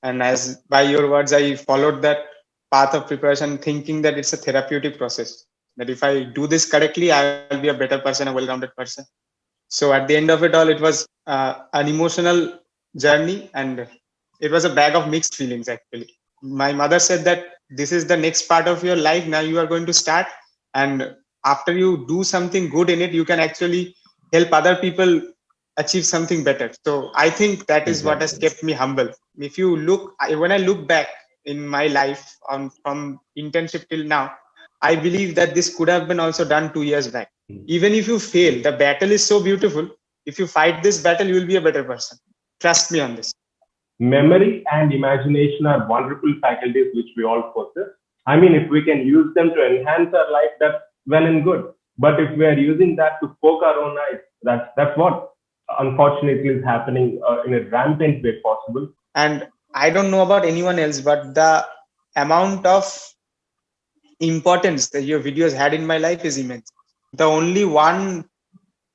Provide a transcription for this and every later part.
And as by your words, I followed that path of preparation, thinking that it's a therapeutic process. That if I do this correctly, I'll be a better person, a well-rounded person. So at the end of it all, it was an emotional journey, and it was a bag of mixed feelings actually. My mother said that this is the next part of your life. Now you are going to start, and after you do something good in it, you can actually help other people achieve something better. So I think that is what has Exactly. kept me humble. If you look, when I look back in my life on from internship till now, I believe that this could have been also done 2 years back. Even if you fail, the battle is so beautiful. If you fight this battle, you will be a better person. Trust me on this. Memory and imagination are wonderful faculties which we all possess. I mean, if we can use them to enhance our life, that's well and good. But if we are using that to poke our own eyes, that's what unfortunately is happening in a rampant way possible. And I don't know about anyone else, but the amount of importance that your videos had in my life is immense. The only one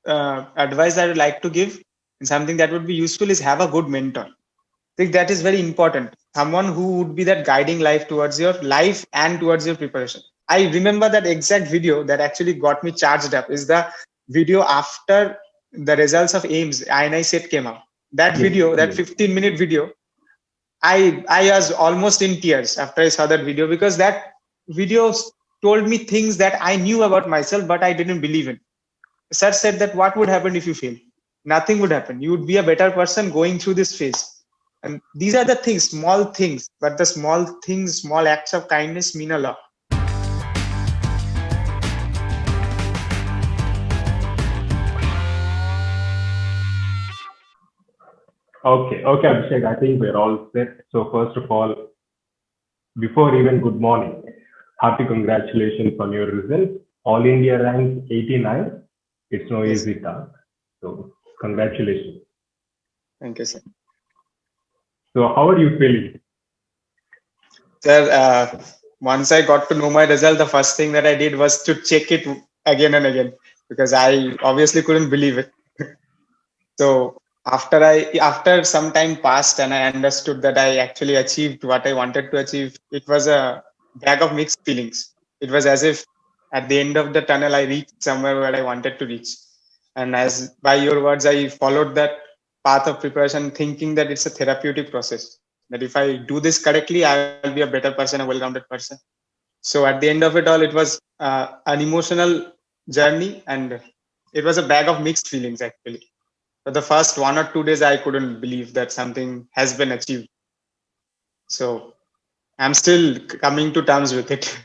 advice I would like to give, and something that would be useful, is have a good mentor. I think that is very important. Someone who would be that guiding life towards your life and towards your preparation. I remember that exact video that actually got me charged up is the video after the results of AIMS, ini-cet came out. That Yes, video, that yes. 15-minute video, I was almost in tears after I saw that video, because that video told me things that I knew about myself, but I didn't believe in. Sir said that what would happen if you fail? Nothing would happen. You would be a better person going through this phase. And these are the things, small things, but the small things, small acts of kindness mean a lot. Okay, okay, Abhishek, I think we're all set. So first of all, before even good morning, hearty congratulations on your results. All India rank 89. It's no Yes, easy task. So congratulations. thank you, sir. So how are you feeling? Sir, once I got to know my result, the first thing that I did was to check it again and again, because I obviously couldn't believe it. So after some time passed and I understood that I actually achieved what I wanted to achieve, it was a bag of mixed feelings. It was as if at the end of the tunnel I reached somewhere where I wanted to reach. And as by your words, I followed that path of preparation, thinking that it's a therapeutic process. That if I do this correctly, I'll be a better person, a well-rounded person. So at the end of it all, it was an emotional journey, and it was a bag of mixed feelings actually. For the first 1 or 2 days, I couldn't believe that something has been achieved. So I'm still coming to terms with it.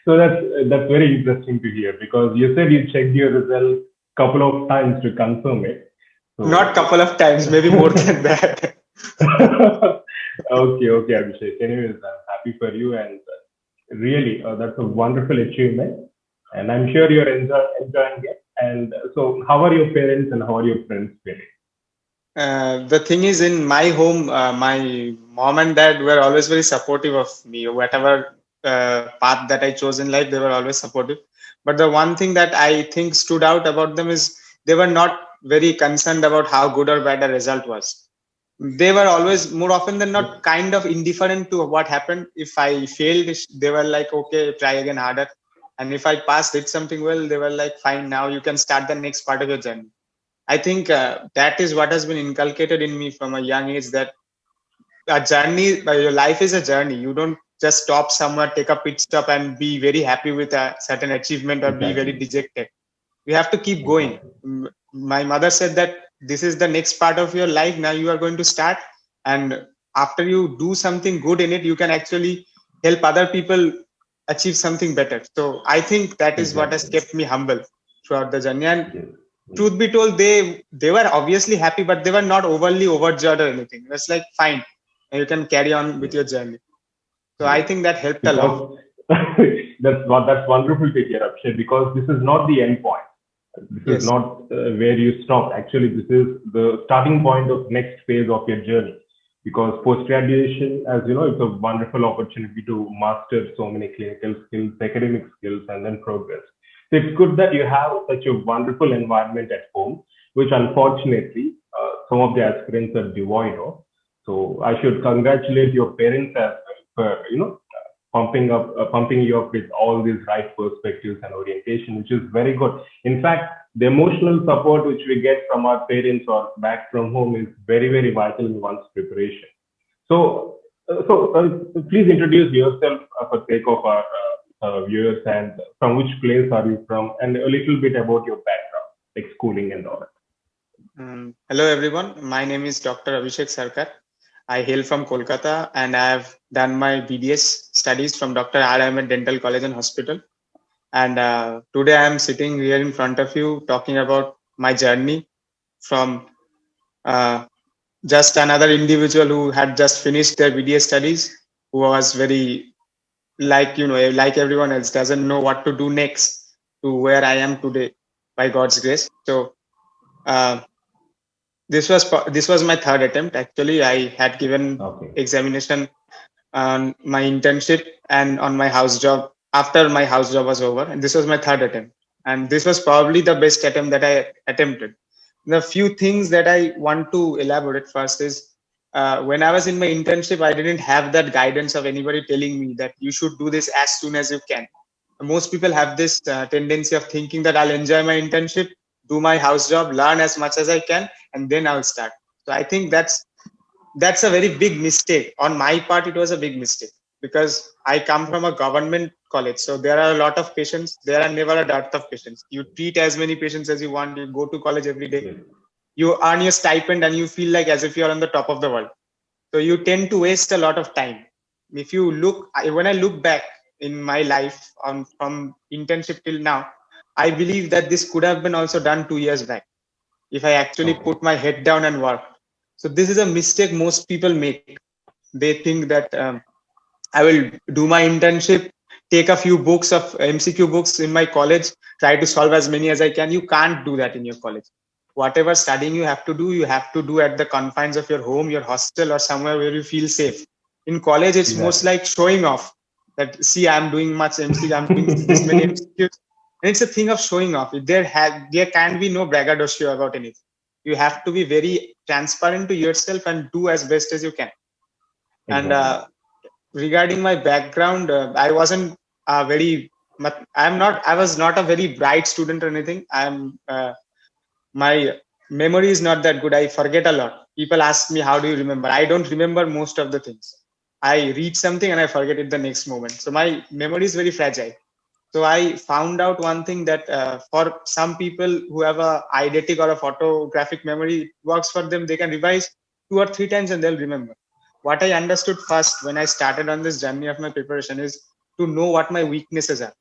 So that's very interesting to hear because you said you checked your result couple of times to confirm it. Not So couple of times, maybe more than that. okay, okay, Abhishek. Anyways, I'm happy for you, and really, that's a wonderful achievement, and I'm sure you're enjoying it. And so, how are your parents and how are your friends feeling? The thing is, in my home, my mom and dad were always very supportive of me. Whatever path that I chose in life, they were always supportive. But the one thing that I think stood out about them is they were not very concerned about how good or bad the result was. They were always, more often than not, kind of indifferent to what happened. If I failed, they were like, okay, try again harder. And if I passed, did something well, they were like, fine, now you can start the next part of your journey. I think that is what has been inculcated in me from a young age, that a journey, your life is a journey. You don't just stop somewhere, take a pit stop, and be very happy with a certain achievement or be very Exactly, dejected. You have to keep going. exactly. My mother said that this is the next part of your life. Now you are going to start, and after you do something good in it, you can actually help other people achieve something better. So I think that is what has Exactly. kept me humble throughout the journey. And Yes. Yes. truth be told, they were obviously happy, but they were not overly overjoyed or anything. It was like, fine, you can carry on with Yes. your journey. So I Yes. think that helped a lot. Because that's wonderful to hear, Akshay. Because this is not the end point. This is Yes, not where you stop. Actually, this is the starting point of next phase of your journey. Because post graduation, as you know, it's a wonderful opportunity to master so many clinical skills, academic skills, and then progress. So it's good that you have such a wonderful environment at home, which unfortunately some of the aspirants are devoid of. So I should congratulate your parents as well for pumping you up with all these right perspectives and orientation, which is very good. In fact, the emotional support which we get from our parents or back from home is very, very vital in one's preparation. So, please introduce yourself for sake of our viewers, and from which place are you from, and a little bit about your background, like schooling and all. Hello everyone, my name is Dr. Abhishek Sarkar. I hail from Kolkata and I have done my BDS studies from Dr. R. Ahmed Dental College and Hospital. And today I am sitting here in front of you talking about my journey from uh, just another individual who had just finished their BDS studies, who was very, like everyone else, doesn't know what to do next, to where I am today by God's grace. So uh, this was my third attempt. Actually, I had given Okay. examination on my internship and on my house job after my house job was over, and this was my third attempt. And this was probably the best attempt that I attempted. The few things that I want to elaborate first is when I was in my internship, I didn't have that guidance of anybody telling me that you should do this as soon as you can. Most people have this tendency of thinking that I'll enjoy my internship, do my house job, learn as much as I can, and then I'll start. So I think that's a very big mistake. On my part, it was a big mistake because I come from a government college. So there are a lot of patients. There are never a dearth of patients. You treat as many patients as you want. You go to college every day. Yes. You earn your stipend and you feel like as if you're on the top of the world. So you tend to waste a lot of time. If you look, when I look back in my life from internship till now, I believe that this could have been also done 2 years back if I actually Okay. put my head down and work. So this is a mistake most people make. They think that I will do my internship, take a few books of MCQ books in my college, try to solve as many as I can. You can't do that in your college. Whatever studying you have to do at the confines of your home, your hostel, or somewhere where you feel safe. In college, it's most Exactly. like showing off that, see, I'm doing much MCQ, I'm doing this many MCQs. And it's a thing of showing off. There can be no braggadocio about anything. You have to be very transparent to yourself and do as best as you can. And Exactly. regarding my background, I wasn't very I was not a very bright student or anything. My memory is not that good. I forget a lot. People ask me, how do you remember? I don't remember most of the things. I read something and I forget it the next moment. So my memory is very fragile. So I found out one thing that for some people who have a eidetic or a photographic memory, it works for them. They can revise 2 or 3 times and they'll remember. What I understood first when I started on this journey of my preparation is to know what my weaknesses are.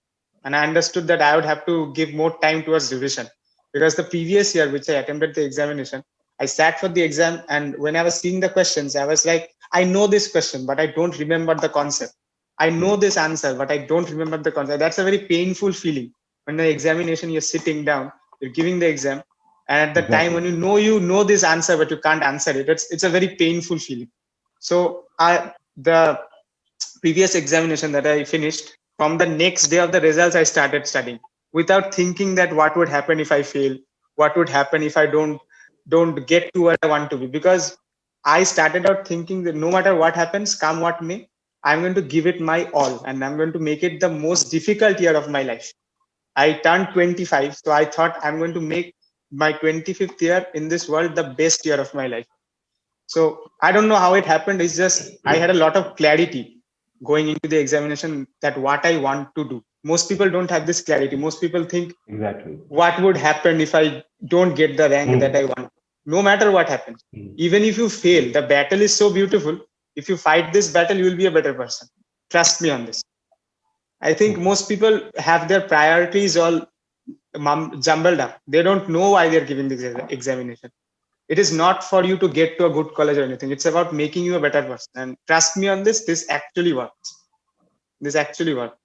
And I understood that I would have to give more time towards revision, because the previous year, which I attempted the examination, I sat for the exam, and when I was seeing the questions, I was like, I know this question, but I don't remember the concept. I Yes. know this answer, but I don't remember the concept. That's a very painful feeling. When the examination, you're sitting down, you're giving the exam, and at the time Exactly. when you know this answer, but you can't answer it, it's a very painful feeling. So the previous examination that I finished, from the next day of the results, I started studying without thinking that what would happen if I fail, what would happen if I don't get to where I want to be. Because I started out thinking that no matter what happens, come what may, I'm going to give it my all and I'm going to make it the most difficult year of my life. I turned 25, so I thought I'm going to make my 25th year in this world the best year of my life. So I don't know how it happened. It's just I had a lot of clarity going into the examination that what I want to do. Most people don't have this clarity. Most people think, Exactly. what would happen if I don't get the rank that I Mm. want? No matter what happens, Mm. even if you fail, the battle is so beautiful. If you fight this battle, you will be a better person. Trust me on this. I think Okay. most people have their priorities all jumbled up. They don't know why they're giving this examination. It is not for you to get to a good college or anything. It's about making you a better person. And trust me on this, this actually works. This actually works.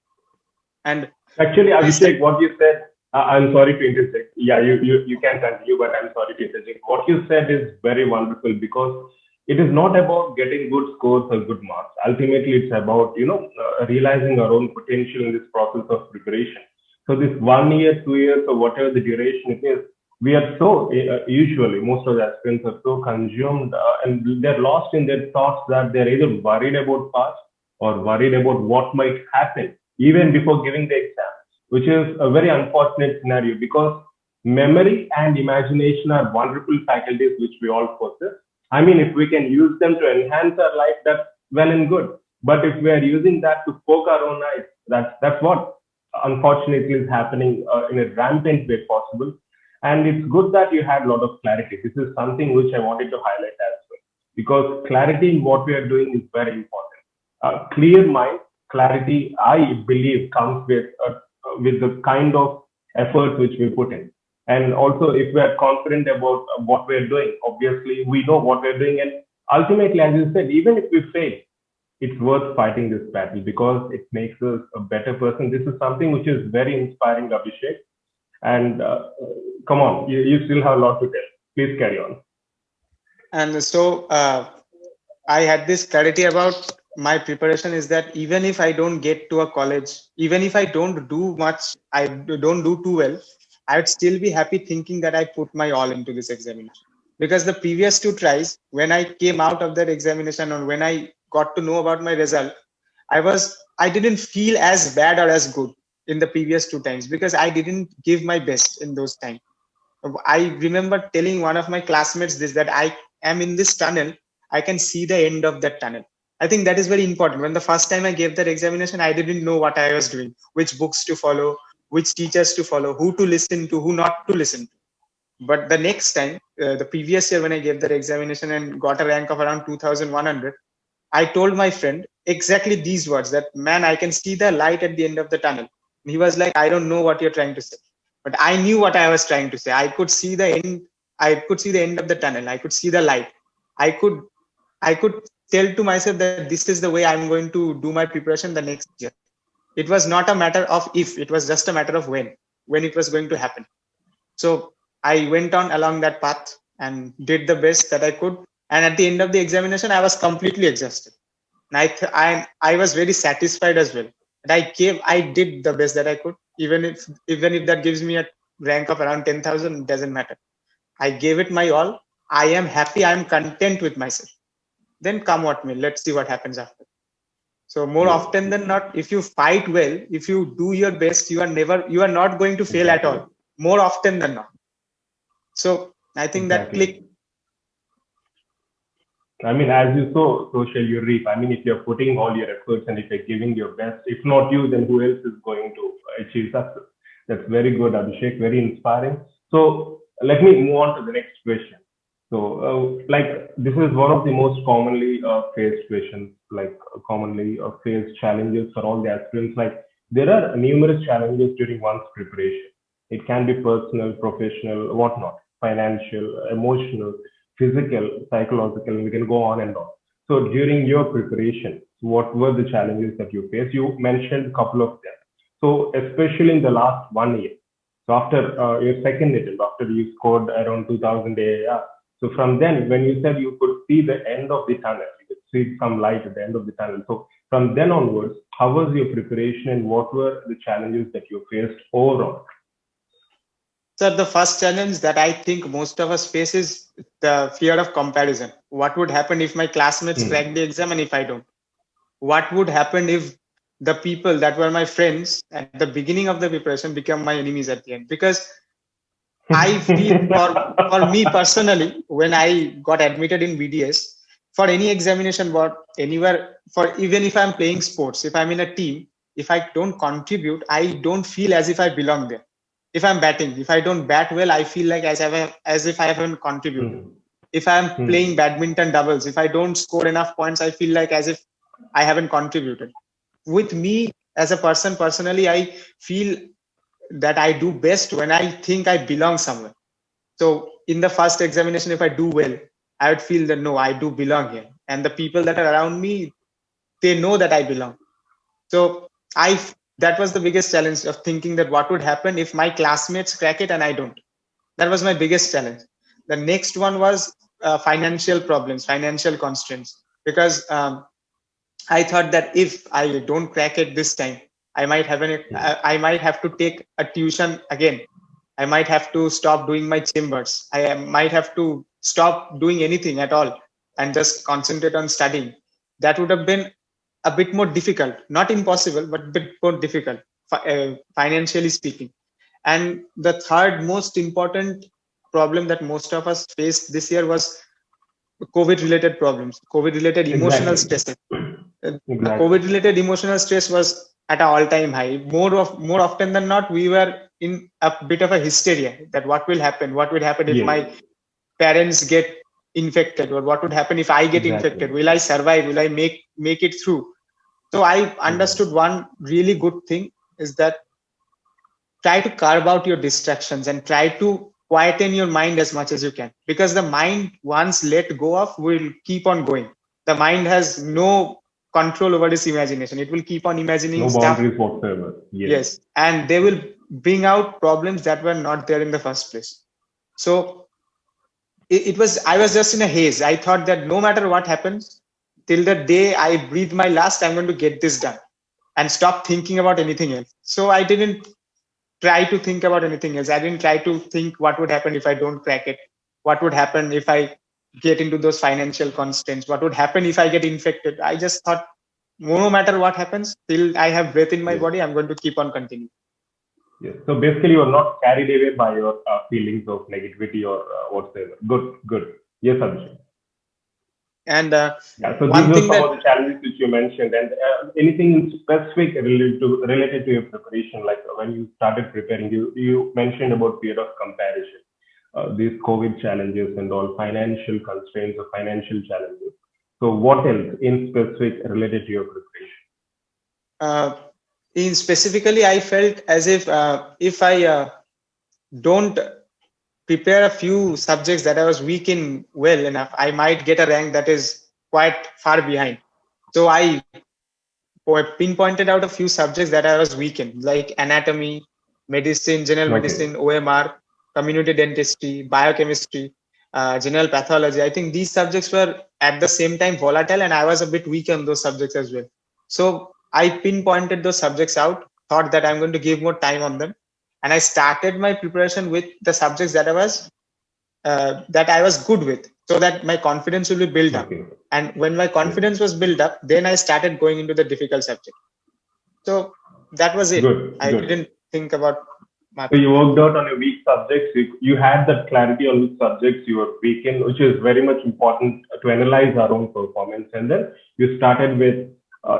And Actually, I said, Abhishek, what you said, I'm sorry to interject. Yeah, you can continue, but I'm sorry to interject. What you said is very wonderful because it is not about getting good scores or good marks. Ultimately, it's about, realizing our own potential in this process of preparation. So this 1 year, 2 years, or whatever the duration it is, we are so usually most of the aspirants are so consumed and they're lost in their thoughts that they're either worried about past or worried about what might happen even before giving the exam, which is a very unfortunate scenario because memory and imagination are wonderful faculties which we all possess. I mean, if we can use them to enhance our life, that's well and good. But if we are using that to poke our own eyes, that's what unfortunately is happening in a rampant way possible. And it's good that you had a lot of clarity. This is something which I wanted to highlight as well, because clarity in what we are doing is very important. Clear mind, clarity, I believe, comes with the kind of efforts which we put in. And also, if we are confident about what we're doing, obviously we know what we're doing. And ultimately, as you said, even if we fail, it's worth fighting this battle because it makes us a better person. This is something which is very inspiring, Abhishek. And come on, you still have a lot to tell. Please carry on. And so I had this clarity about my preparation is that even if I don't get to a college, even if I don't do much, I don't do too well, I would still be happy thinking that I put my all into this examination. Because the previous two tries, when I came out of that examination or when I got to know about my result, I didn't feel as bad or as good in the previous two times because I didn't give my best in those times. I remember telling one of my classmates this that I am in this tunnel. I can see the end of that tunnel. I think that is very important. When the first time I gave that examination, I didn't know what I was doing, which books to follow, which teachers to follow, who to listen to, who not to listen to. But the next time, the previous year when I gave that examination and got a rank of around 2100, I told my friend exactly these words that, man, I can see the light at the end of the tunnel. And he was like, I don't know what you're trying to say. But I knew what I was trying to say. I could see the end. I could see the end of the tunnel. I could see the light. I could I could tell to myself that this is the way I'm going to do my preparation the next year. It was not a matter of if, it was just a matter of when it was going to happen. So I went on along that path and did the best that I could. And at the end of the examination, I was completely exhausted. And I was very satisfied as well. And I did the best that I could, even if that gives me a rank of around 10,000, it doesn't matter. I gave it my all. I am happy. I am content with myself. Then come what may. Let's see what happens after. So more Yes, often than not, if you fight well, if you do your best, you are not going to fail at exactly. all. More often than not. So I think that Exactly. click. I mean, as you sow, so shall you reap. I mean, if you're putting all your efforts and if you're giving your best, if not you, then who else is going to achieve success? That's very good, Abhishek, very inspiring. So let me move on to the next question. So, like, this is one of the most commonly faced questions, like commonly faced challenges for all the aspirants. Like, there are numerous challenges during one's preparation. It can be personal, professional, whatnot, financial, emotional, physical, psychological, and we can go on and on. So during your preparation, what were the challenges that you faced? You mentioned a couple of them. So especially in the last 1 year. So after your second attempt, after you scored around 2000 AAR, so from then, when you said you could see the end of the tunnel, you could see some light at the end of the tunnel. So from then onwards, how was your preparation and what were the challenges that you faced overall? So the first challenge that I think most of us face is the fear of comparison. What would happen if my classmates Hmm. crack the exam and if I don't? What would happen if the people that were my friends at the beginning of the preparation become my enemies at the end? Because I feel for me personally, when I got admitted in BDS, for any examination board, anywhere, for even if I'm playing sports, if I'm in a team, if I don't contribute, I don't feel as if I belong there. If I'm batting, if I don't bat well, I feel like as if I haven't contributed. Hmm. If I'm Hmm. playing badminton doubles, if I don't score enough points, I feel like as if I haven't contributed. With me as a person, personally, I feel that I do best when I think I belong somewhere. So in the first examination, if I do well, I would feel that no, I do belong here. And the people that are around me, they know that I belong. So that was the biggest challenge of thinking that what would happen if my classmates crack it and I don't. That was my biggest challenge. The next one was financial problems, financial constraints, because I thought that if I don't crack it this time, I might have to take a tuition again. I might have to stop doing my chambers. I might have to stop doing anything at all and just concentrate on studying. That would have been a bit more difficult, not impossible, but a bit more difficult, financially speaking. And the third most important problem that most of us faced this year was COVID related problems, COVID related emotional Exactly. stresses. The Exactly. COVID related emotional stress was at an all time high. More often than not, we were in a bit of a hysteria that what will happen? What will happen if Yes. my parents get infected, or what would happen if I get Exactly. infected? Will I survive? Will I make it through? So I Exactly. understood one really good thing is that try to carve out your distractions and try to quieten your mind as much as you can, because the mind once let go of will keep on going. The mind has no control over its imagination. It will keep on imagining No stuff. boundaries whatsoever. Yes. Yes, and they will bring out problems that were not there in the first place. So it was, I was just in a haze. I thought that no matter what happens, till the day I breathe my last, I'm going to get this done and stop thinking about anything else. So I didn't try to think about anything else. I didn't try to think what would happen if I don't crack it. What would happen if I get into those financial constraints? What would happen if I get infected? I just thought, no matter what happens, till I have breath in my Yes. body, I'm going to keep on continuing. Yes. So basically, you're not carried away by your feelings of negativity or whatsoever. Good. Good. Yes, Abhishek. And Yeah. So these one were thing some that of the challenges which you mentioned, and anything specific related to your preparation, like when you started preparing, you mentioned about fear of comparison, these COVID challenges and all financial constraints or financial challenges. So what else in specific related to your preparation? uh, in specifically, I felt as if I don't prepare a few subjects that I was weak in well enough, I might get a rank that is quite far behind. So I pinpointed out a few subjects that I was weak in, like anatomy, medicine, general Okay. medicine, OMR, community dentistry, biochemistry, general pathology. I think these subjects were at the same time volatile, and I was a bit weak on those subjects as well. So I pinpointed those subjects out, thought that I'm going to give more time on them, and I started my preparation with the subjects that I was good with, so that my confidence will be built up. Okay. And when my Yes. confidence was built up, then I started going into the difficult subject. So that was it. Good. I Good. didn't think about much. So you worked out on your weak subjects. You had that clarity on which subjects you were weak in, which is very much important to analyze our own performance. And then you started with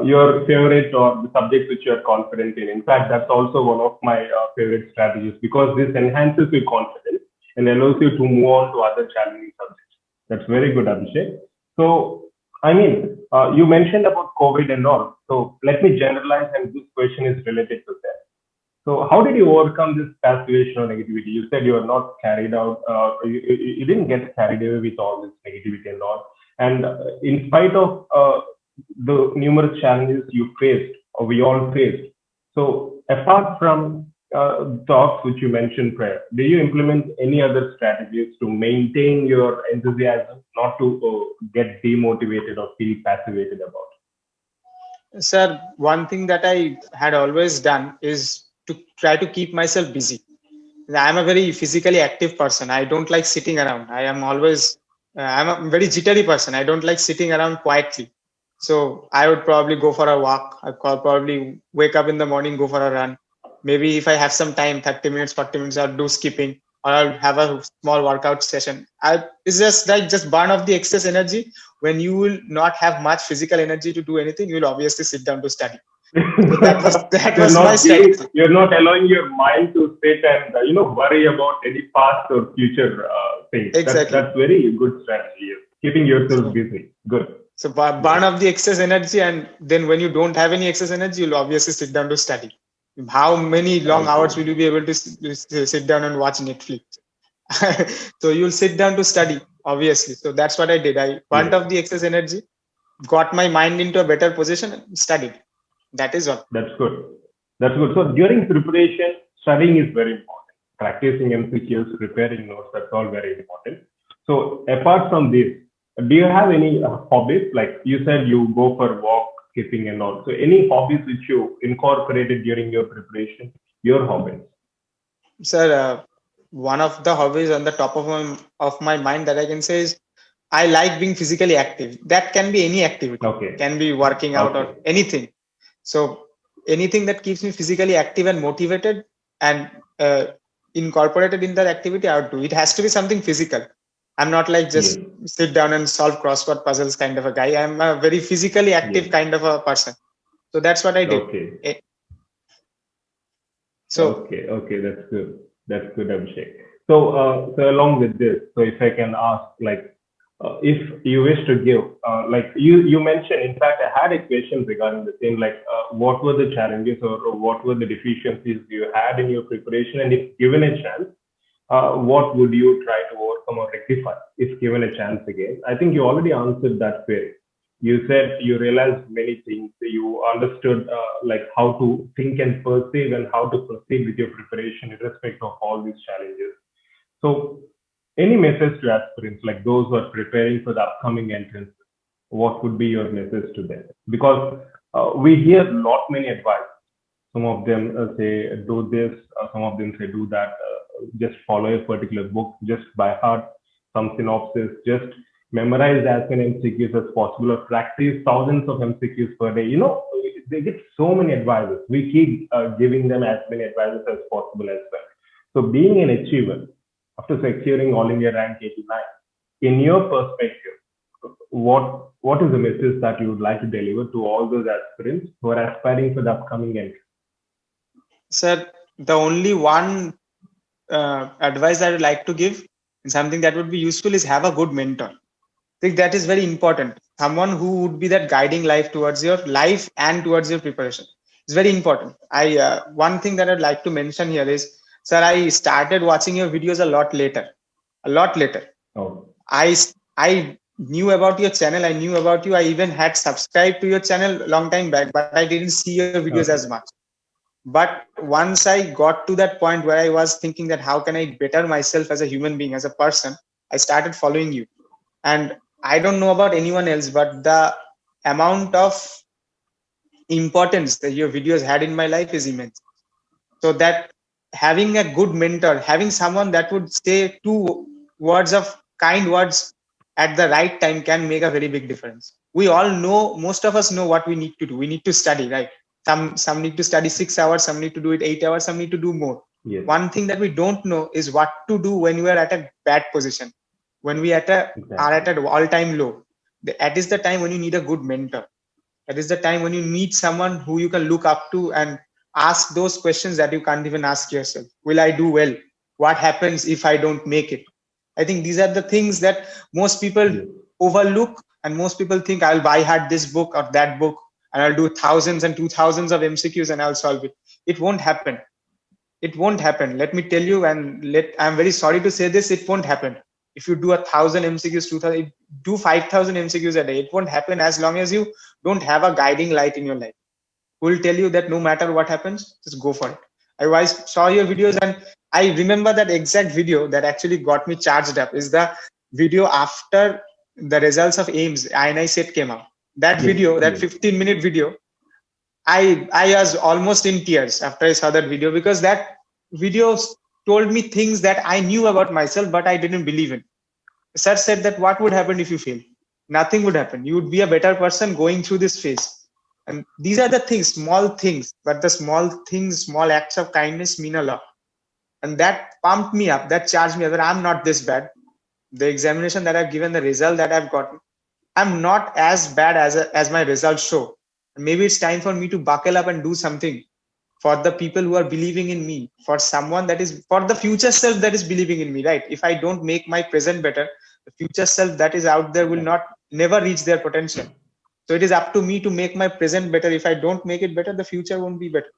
your favorite or the subjects which you are confident in. In fact, that's also one of my favorite strategies, because this enhances your confidence and allows you to move on to other challenging subjects. That's very good, Abhishek. So, I mean, you mentioned about COVID and all. So let me generalize, and this question is related to that. So, how did you overcome this passivation or negativity? You said you are not carried out, you didn't get carried away with all this negativity and all. And in spite of the numerous challenges you faced, or we all faced, so apart from talks which you mentioned prior, do you implement any other strategies to maintain your enthusiasm, not to get demotivated or feel passivated about Sir, one thing that I had always done is to try to keep myself busy. I'm a very physically active person. I don't like sitting around. I'm a very jittery person. I don't like sitting around quietly. So I would probably go for a walk. I could probably wake up in the morning, go for a run. Maybe if I have some time, 30 minutes, 40 minutes, I'll do skipping, or I'll have a small workout session. It's just like just burn off the excess energy. When you will not have much physical energy to do anything, you will obviously sit down to study. So that was it? that you're was my not giving, strategy. you're not allowing your mind to sit and worry about any past or future things. Exactly. That's very good strategy. Yes. Keeping yourself So busy. Good. So Yes. burn off the excess energy, and then when you don't have any excess energy, you'll obviously sit down to study. How many long hours will Okay. you be able to sit down and watch Netflix? So you'll sit down to study, obviously. So that's what I did. I burnt Yes. off the excess energy, got my mind into a better position, and studied. That is all. That's good. That's good. So during preparation, studying is very important. Practicing MCQs, preparing notes, that's all very important. So apart from this, do you have any hobbies? Like you said, you go for walk, skipping, and all. So any hobbies which you incorporated during your preparation? Your hobbies. Sir, one of the hobbies on the top of my mind that I can say is I like being physically active. That can be any activity, Okay. can be working out or Okay. anything. So anything that keeps me physically active and motivated and incorporated in that activity, I would do. It has to be something physical. I'm not like Yes. just sit down and solve crossword puzzles kind of a guy. I'm a very physically Yes. active kind of a person. So that's what I did. Okay. Eh, So Okay. Okay. That's good. That's good, Abhishek. So along with this, so if I can ask, like, if you wish to give, like you mentioned, in fact, I had a question regarding the same, like, what were the challenges or what were the deficiencies you had in your preparation, and if given a chance, what would you try to overcome or rectify if given a chance again? I think you already answered that query. You said you realized many things. You understood like how to think and perceive and how to proceed with your preparation, irrespective of all these challenges. So, any message to aspirants, like those who are preparing for the upcoming entrance? What would be your message to them? Because we hear lot many advice. Some of them say do this, some of them say do that. Just follow a particular book, just by heart, some synopsis, just memorize as many MCQs as possible, or practice thousands of MCQs per day. They get so many advices. We keep giving them as many advices as possible as well. So, being an achiever, after securing All India rank 89, in your perspective, what is the message that you would like to deliver to all those aspirants who are aspiring for the upcoming entry? sir, the only one advice I would like to give, and something that would be useful, is have a good mentor. I think that is very important. Someone who would be that guiding life towards your life and towards your preparation. It's very important. I One thing that I'd like to mention here is, sir, I started watching your videos a lot later. A lot later. Oh, I knew about your channel. I knew about you. I even had subscribed to your channel a long time back, but I didn't see your videos as okay. much. But once I got to that point where I was thinking that how can I better myself as a human being, as a person, I started following you. And I don't know about anyone else, but the amount of importance that your videos had in my life is immense. So that having a good mentor, having someone that would say two words of kind words at the right time can make a very big difference. We all know, most of us know what we need to do. We need to study, right? Some need to study 6 hours, some need to do it 8 hours, some need to do more. Yes, One thing that we don't know is what to do when you are at a bad position, when we are exactly. at an all-time low. That is the time when you need a good mentor. That is the time when you need someone who you can look up to and ask those questions that you can't even ask yourself. Will I do well? What happens if I don't make it? I think these are the things that most people Yes, overlook, and most people think I'll buy hard this book or that book and I'll do thousands and 2000s of MCQs and I'll solve it. It won't happen. It won't happen. Let me tell you, and I'm very sorry to say this, it won't happen. If you do 1,000 MCQs, 2,000, do 5,000 MCQs a day, it won't happen as long as you don't have a guiding light in your life who will tell you that no matter what happens, just go for it. I saw your videos, and I remember that exact video that actually got me charged up is the video after the results of AIMS, ini-cet came out. That yes, video, that yes, 15-minute video, I was almost in tears after I saw that video, because that video told me things that I knew about myself, but I didn't believe in. Sir said that what would happen if you fail? Nothing would happen. You would be a better person going through this phase. And these are the things, small things, but the small things, small acts of kindness mean a lot. And that pumped me up, that charged me up that I'm not this bad. The examination that I've given, the result that I've gotten, I'm not as bad as my results show. Maybe it's time for me to buckle up and do something for the people who are believing in me, for someone that is, for the future self that is believing in me, right? If I don't make my present better, the future self that is out there will not never reach their potential. So it is up to me to make my present better. If I don't make it better, the future won't be better.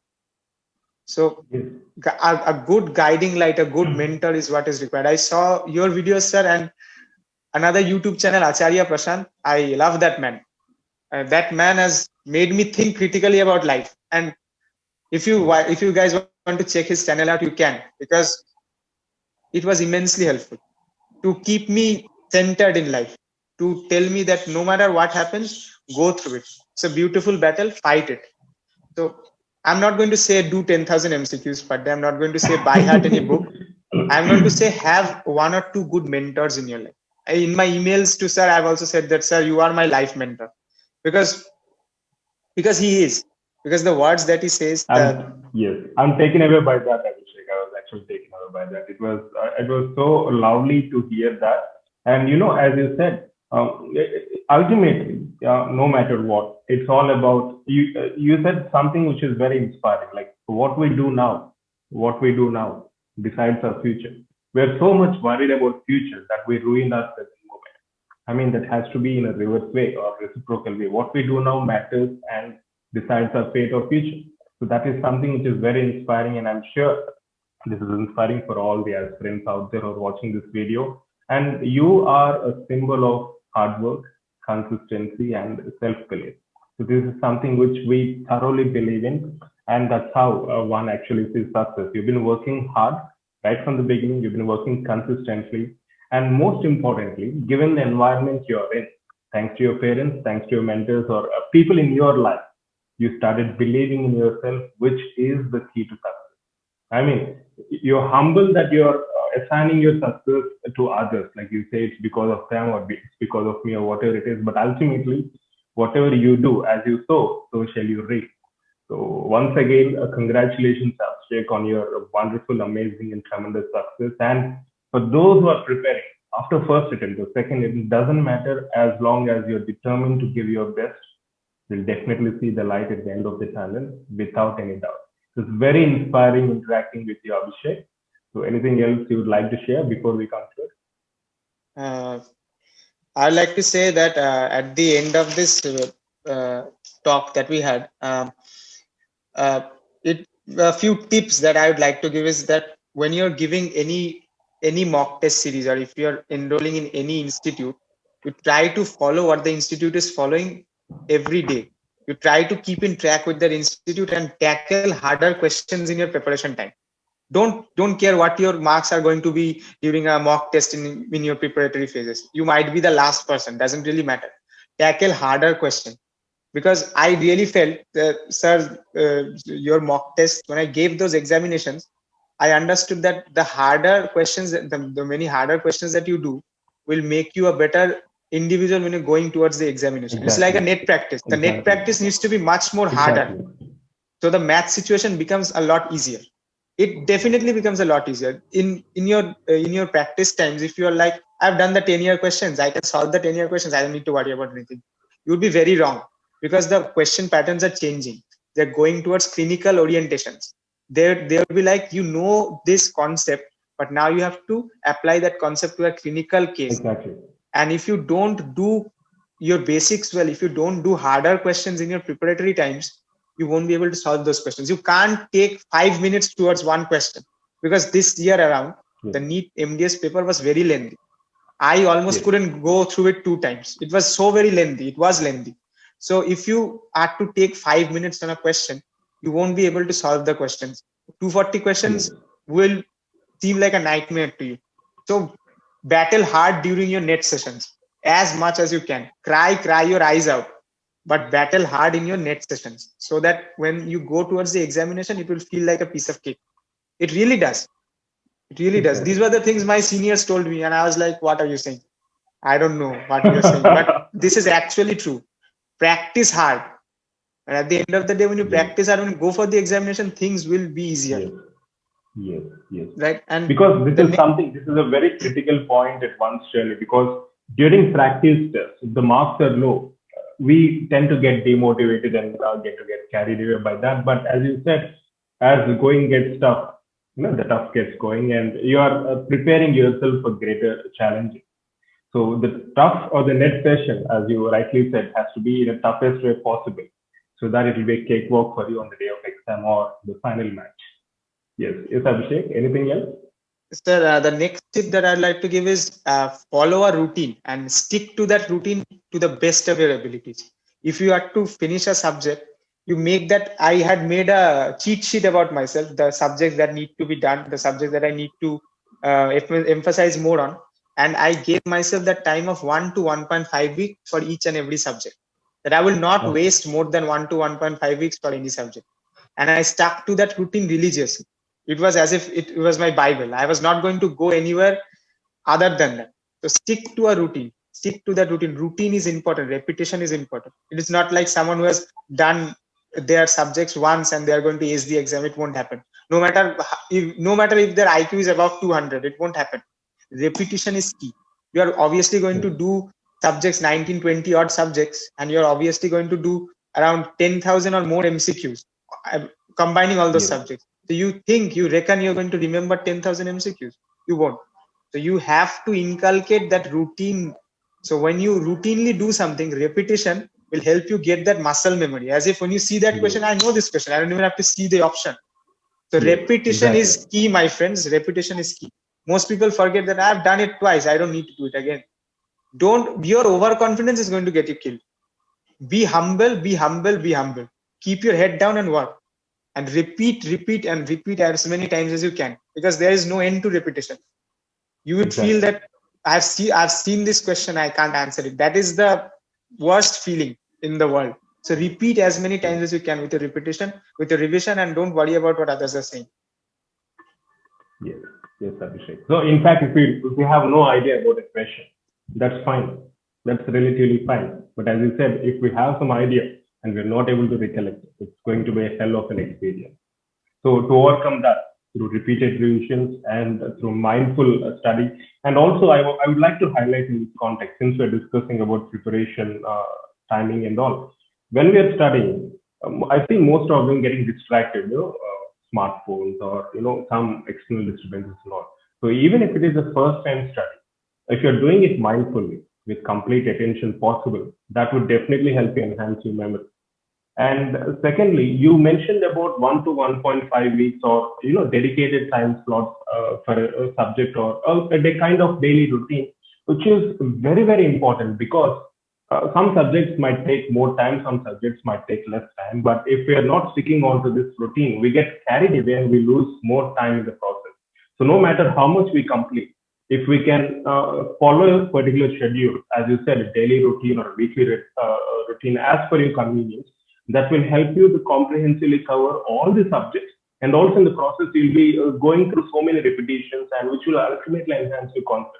So yes. a good guiding light, a good mentor is what is required. I saw your videos, sir, and another YouTube channel, Acharya Prashant. I love that man. That man has made me think critically about life. And if you guys want to check his channel out, you can, because it was immensely helpful to keep me centered in life, to tell me that no matter what happens, go through it. It's a beautiful battle, fight it. So I'm not going to say do 10,000 MCQs per day. I'm not going to say buy heart any book. I'm going to say have one or two good mentors in your life. In my emails to sir, I've also said that, sir, you are my life mentor, because he is, because the words that he says, I'm taken away by that, Abhishek. I was actually taken away by that. It was so lovely to hear that. And as you said, ultimately, no matter what, it's all about you. You said something which is very inspiring, like what we do now decides our future. We're so much worried about future that we ruin our present moment. I mean, that has to be in a reverse way or reciprocal way. What we do now matters and decides our fate or future. So that is something which is very inspiring, and I'm sure this is inspiring for all the aspirants out there who are watching this video. And you are a symbol of hard work, consistency, and self-belief. So this is something which we thoroughly believe in, and that's how one actually sees success. You've been working hard right from the beginning. You've been working consistently, and most importantly, given the environment you're in, thanks to your parents, thanks to your mentors, or people in your life, you started believing in yourself, which is the key to success. I mean, you're humble that you're assigning your success to others. Like you say, it's because of them or it's because of me or whatever it is. But ultimately, whatever you do, as you sow, so shall you reap. So once again, congratulations, Abhishek, on your wonderful, amazing, and tremendous success. And for those who are preparing after first attempt or second, it doesn't matter as long as you're determined to give your best. You'll definitely see the light at the end of the tunnel without any doubt. It's very inspiring interacting with you, Abhishek. So anything else you would like to share before we conclude? uh, I'd like to say that at the end of this talk that we had, uh, it a few tips that I would like to give is that when you're giving any mock test series, or if you're enrolling in any institute, you try to follow what the institute is following every day. You try to keep in track with that institute and tackle harder questions in your preparation time. Don't care what your marks are going to be during a mock test in your preparatory phases. You might be the last person, doesn't really matter. Tackle harder question, because I really felt that, sir, your mock test, when I gave those examinations, I understood that the harder questions, the many harder questions that you do will make you a better individual when you're going towards the examination. It's like a Exactly. net practice. The net Exactly. practice needs to be much more harder. Exactly. So the math situation becomes a lot easier. It definitely becomes a lot easier in your practice times. If you're like, I've done the 10-year questions, I can solve the 10-year questions, I don't need to worry about anything, you would be very wrong, because the question patterns are changing. They're going towards clinical orientations. They'll be like, this concept, but now you have to apply that concept to a clinical case. Exactly. And if you don't do your basics well, if you don't do harder questions in your preparatory times, you won't be able to solve those questions. You can't take 5 minutes towards one question, because this year around, Yes. the NEET MDS paper was very lengthy. I almost Yes. couldn't go through it 2 times. It was so very lengthy. It was lengthy. So if you are to take 5 minutes on a question, you won't be able to solve the questions. 240 Yes. questions will seem like a nightmare to you. So battle hard during your net sessions as much as you can. Cry your eyes out, but battle hard in your net sessions, so that when you go towards the examination, it will feel like a piece of cake. It really does. It really does. These Exactly. were the things my seniors told me, and I was like, what are you saying? I don't know what you're saying, but this is actually true. Practice hard. And at the end of the day, when you Yes. practice hard, when you go for the examination, things will be easier. Yes. Yes. Yes. Right. And Because the next, this is a very critical point at one's journey. Because during practice tests, if the marks are low, we tend to get demotivated and get carried away by that. But as you said, as the going gets tough, the tough gets going, and you are preparing yourself for greater challenges. So the tough or the net session, as you rightly said, has to be in the toughest way possible, so that it will be a cakewalk for you on the day of exam or the final match. Yes, yes, Abhishek. Anything else? sir, the next tip that I'd like to give is follow a routine and stick to that routine to the best of your abilities. If you are to finish a subject, you make that. I had made a cheat sheet about myself, the subjects that need to be done, the subjects that I need to emphasize more on. And I gave myself that time of 1 to 1.5 weeks for each and every subject. That I will not Okay. waste more than 1 to 1.5 weeks for any subject. And I stuck to that routine religiously. It was as if it was my Bible. I was not going to go anywhere other than that. So stick to a routine. Stick to that routine. Routine is important. Repetition is important. It is not like someone who has done their subjects once and they are going to ace the exam. It won't happen. No matter if their IQ is above 200, it won't happen. Repetition is key. You are obviously going to do subjects 19, 20 odd subjects, and you're obviously going to do around 10,000 or more MCQs, combining all those Yes. subjects. So you reckon you're going to remember 10,000 MCQs? You won't. So you have to inculcate that routine. So when you routinely do something, repetition will help you get that muscle memory. As if when you see that question, I know this question. I don't even have to see the option. So repetition is key, my friends. Repetition is key. Most people forget that I've done it twice. I don't need to do it again. Your overconfidence is going to get you killed. Be humble, be humble, be humble. Keep your head down and work. And repeat as many times as you can. Because there is no end to repetition. You would feel that I've seen this question, I can't answer it. That is the worst feeling in the world. So repeat as many times as you can with your repetition, with your revision, and don't worry about what others are saying. Yes, yes, Abhishek. So in fact, if we have no idea about a question, that's fine. That's relatively fine. But as you said, if we have some idea and we're not able to recollect, it's going to be a hell of an experience. So to overcome that through repeated revisions and through mindful study, and also I would like to highlight in this context, since we're discussing about preparation, timing and all, when we are studying, I see most of them getting distracted, smartphones or, some external disturbances and all. So even if it is a first time study, if you're doing it mindfully with complete attention possible, that would definitely help you enhance your memory. And secondly, you mentioned about 1 to 1.5 weeks or dedicated time slots for a subject or a kind of daily routine, which is very very important because some subjects might take more time, some subjects might take less time. But if we are not sticking on to this routine, we get carried away and we lose more time in the process. So no matter how much we complete, if we can follow a particular schedule, as you said, a daily routine or a weekly routine as per your convenience, that will help you to comprehensively cover all the subjects. And also in the process, you'll be going through so many repetitions and which will ultimately enhance your confidence.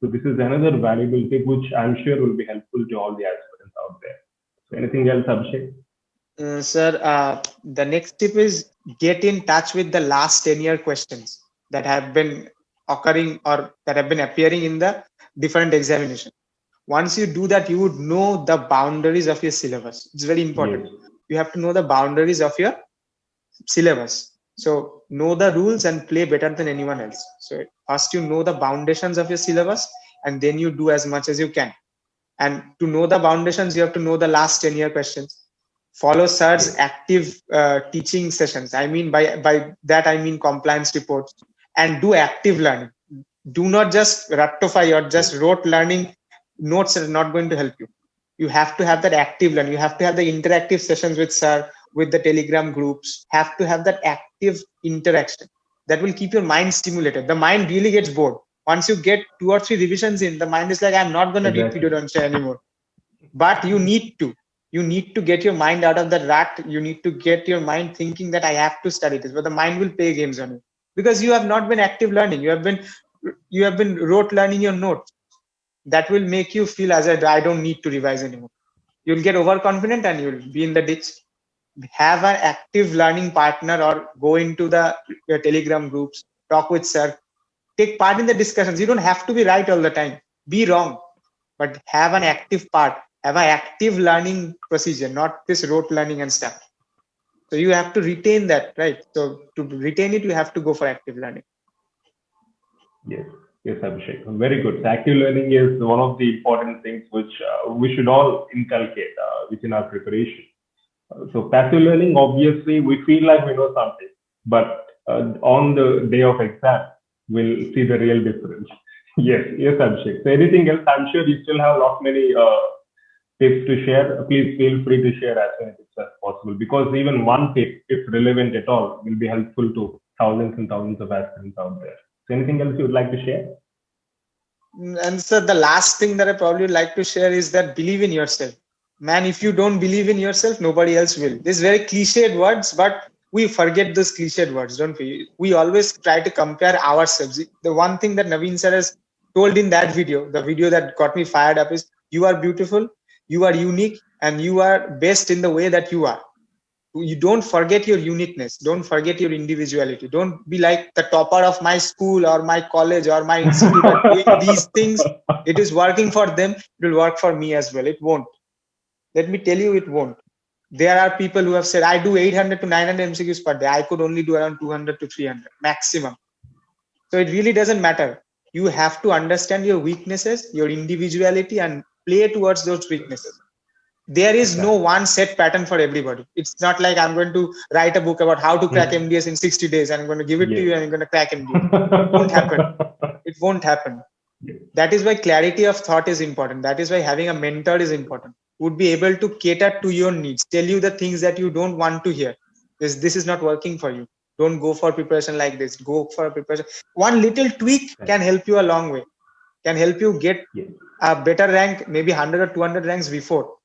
So this is another valuable tip, which I'm sure will be helpful to all the aspirants out there. So anything else, Abhishek? Sir, the next tip is get in touch with the last 10-year questions that have been occurring or that have been appearing in the different examinations. Once you do that, you would know the boundaries of your syllabus. It's very important. Yes. You have to know the boundaries of your syllabus. So know the rules and play better than anyone else. So first you know the foundations of your syllabus and then you do as much as you can. And to know the foundations, you have to know the last 10-year questions. Follow sir's active teaching sessions. I mean, by that, I mean compliance reports, and do active learning. Do not just rectify or just rote learning. Notes are not going to help you. You have to have that active learning. You have to have the interactive sessions with sir, with the Telegram groups. Have to have that active interaction. That will keep your mind stimulated. The mind really gets bored. Once you get 2 or 3 revisions in, the mind is like, I'm not going to read Pedodoncia anymore. But you need to. You need to get your mind out of that rut. You need to get your mind thinking that I have to study this. But the mind will play games on you because you have not been active learning. You have been rote learning your notes. That will make you feel as I don't need to revise anymore. You'll get overconfident and you'll be in the ditch. Have an active learning partner or go into the Telegram groups, talk with sir, take part in the discussions. You don't have to be right all the time. Be wrong, but have an active part. Have an active learning procedure, not this rote learning and stuff. So you have to retain that, right? So to retain it, you have to go for active learning. Yes, yes, Abhishek. Very good. So active learning is one of the important things which we should all inculcate within our preparation. So passive learning, obviously, we feel like we know something, but on the day of exam, we'll see the real difference. Yes, yes, Abhishek. So anything else? I'm sure you still have lot many tips to share. Please feel free to share as many tips as possible because even one tip, if relevant at all, will be helpful to thousands and thousands of aspirants out there. So anything else you would like to share? And so the last thing that I probably would like to share is that believe in yourself. Man, if you don't believe in yourself, nobody else will. These very cliched words, but we forget those cliched words, don't we? We always try to compare ourselves. The one thing that Naveen sir has told in that video, the video that got me fired up, is you are beautiful, you are unique, and you are best in the way that you are. You don't forget your uniqueness, don't forget your individuality, don't be like the topper of my school or my college or my institute are doing these things. It is working for them, it will work for me as well. It won't. Let me tell you, it won't. There are people who have said, I do 800 to 900 MCQs per day, I could only do around 200 to 300 maximum. So it really doesn't matter. You have to understand your weaknesses, your individuality, and play towards those weaknesses. There is no one set pattern for everybody. It's not like I'm going to write a book about how to crack MDS in 60 days and I'm going to give it to you and you're going to crack MDS. It won't happen. It won't happen. That is why clarity of thought is important. That is why having a mentor is important. Would be able to cater to your needs, tell you the things that you don't want to hear. This is not working for you. Don't go for preparation like this. Go for preparation. One little tweak can help you a long way. Can help you get a better rank, maybe 100 or 200 ranks before.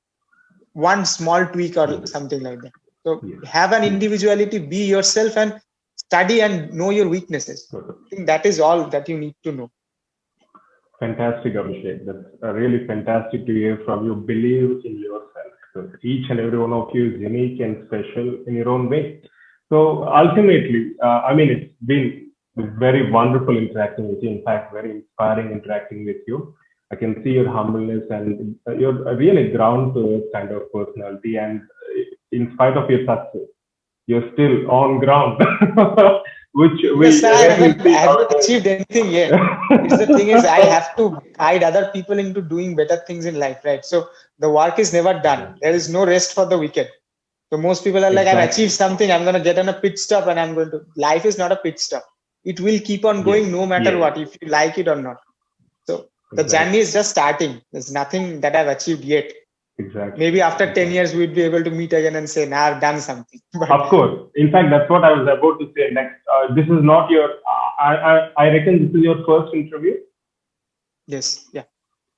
One small tweak or something like that. So have an individuality, be yourself, and study and know your weaknesses. I think that is all that you need to know. Fantastic, Abhishek. That's really fantastic to hear from you. Believe in yourself. So each and every one of you is unique and special in your own way. So ultimately, it's been very wonderful interacting with you. In fact, very inspiring interacting with you. I can see your humbleness and you're a really ground to earth kind of personality. And in spite of your success, you're still on ground, which yes, I haven't achieved anything yet. The thing is, I have to guide other people into doing better things in life, right? So the work is never done. There is no rest for the wicked. So most people are like, I've achieved something, I'm going to get on a pit stop and I'm going to. Life is not a pit stop. It will keep on going no matter what, if you like it or not. So the journey is just starting. There's nothing that I've achieved yet. Exactly. Maybe after 10 years, we'd be able to meet again and say, now I've done something. But of course. In fact, that's what I was about to say next. This is not your, I reckon this is your first interview. Yes. Yeah.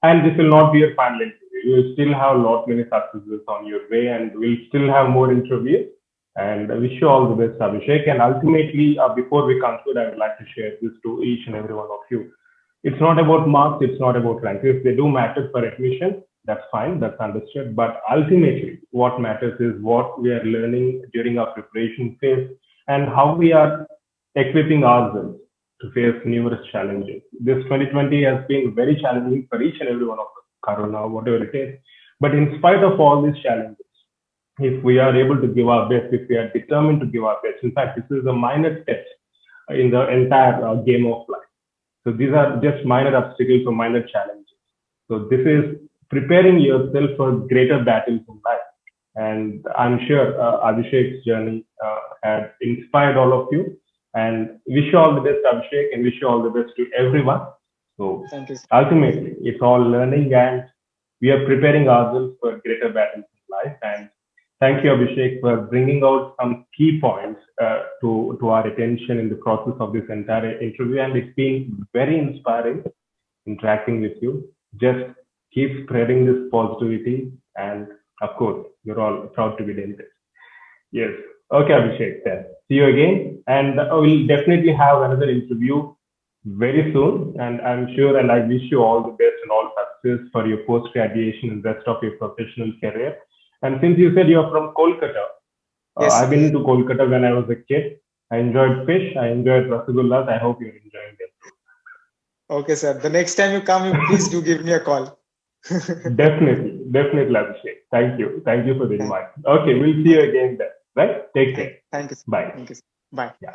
And this will not be your final interview. You will still have a lot many successes on your way and we'll still have more interviews. And I wish you all the best, Abhishek. And ultimately, before we conclude, I would like to share this to each and every one of you. It's not about marks. It's not about rank. If they do matter for admission, that's fine. That's understood. But ultimately, what matters is what we are learning during our preparation phase and how we are equipping ourselves to face numerous challenges. This 2020 has been very challenging for each and every one of us, Corona, whatever it is. But in spite of all these challenges, if we are able to give our best, if we are determined to give our best, in fact, this is a minor step in the entire game of life. So these are just minor obstacles or minor challenges. So this is preparing yourself for greater battles in life. And I'm sure Abhishek's journey had inspired all of you. And wish you all the best, Abhishek, and wish you all the best to everyone. So ultimately, it's all learning and we are preparing ourselves for greater battles in life. And thank you, Abhishek, for bringing out some key points to our attention in the process of this entire interview. And it's been very inspiring interacting with you. Just keep spreading this positivity. And of course, you're all proud to be dentists. Yes. Okay, Abhishek. Then see you again. And we'll definitely have another interview very soon. And I'm sure, and I wish you all the best and all success for your post-graduation and rest of your professional career. And since you said you're from Kolkata, I've been to Kolkata when I was a kid. I enjoyed fish. I enjoyed rasagullas. I hope you're enjoying them. Okay, sir. The next time you come, please do give me a call. Definitely, Abhishek. Thank you for the invite. Okay, we'll see you again then. Right? Take care. Thank you. Bye. Thank you. Bye. Yeah.